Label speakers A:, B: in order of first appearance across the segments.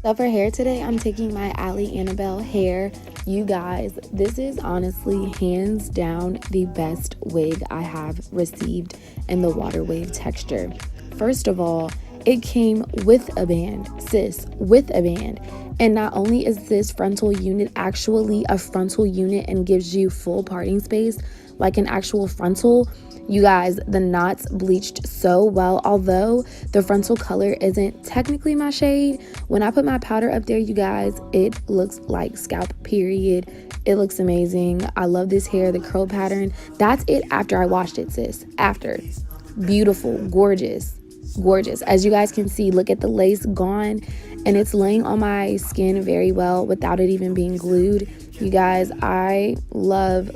A: So for hair today, I'm taking my Arabella Hair. You guys, this is honestly hands down the best wig I have received in the water wave texture. First of all, it came with a band, sis, with a band. And not only is this frontal unit actually a frontal unit and gives you full parting space like an actual frontal, you guys, the knots bleached so well. Although the frontal color isn't technically my shade, when I put my powder up there, you guys, it looks like scalp, period. It looks amazing. I love this hair, the curl pattern. That's it after I washed it, sis. After. Beautiful, gorgeous, gorgeous. As you guys can see, look at the lace gone, and it's laying on my skin very well without it even being glued. You guys, I love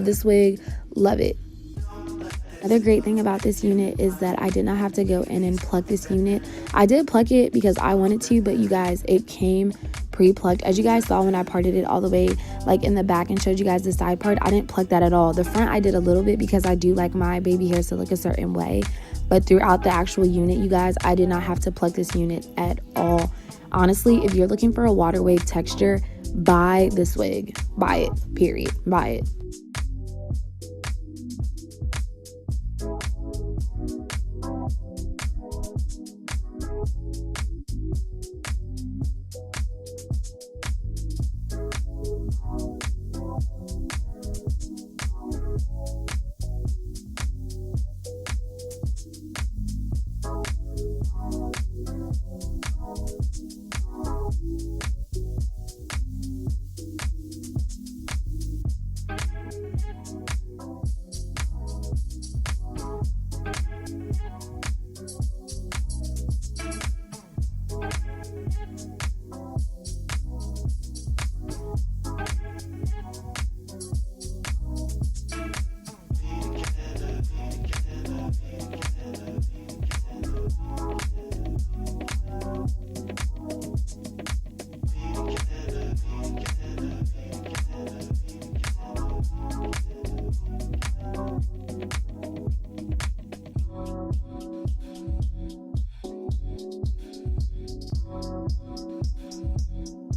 A: this wig. Love it. Another great thing about this unit is that I did not have to go in and pluck this unit. I did pluck it because I wanted to, but you guys, it came pre-plucked. As you guys saw when I parted it all the way like in the back and showed you guys the side part, I didn't pluck that at all. The front I did a little bit because I do like my baby hairs to look a certain way, but throughout the actual unit, you guys, I did not have to pluck this unit at all. Honestly, if you're looking for a water wave texture, buy this wig. Buy it, period. Buy it.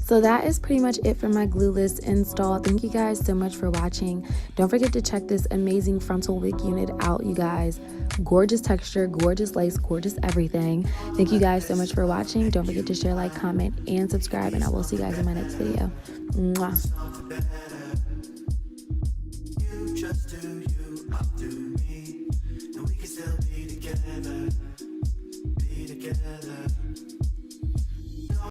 A: So that is pretty much it for my glueless install. Thank you guys so much for watching. Don't forget to check this amazing frontal wig unit out, you guys. Gorgeous texture, gorgeous lace, gorgeous everything. Thank you guys so much for watching. Don't forget to share, like, comment, and subscribe, and I will see you guys in my next video. Mwah.
B: Be together.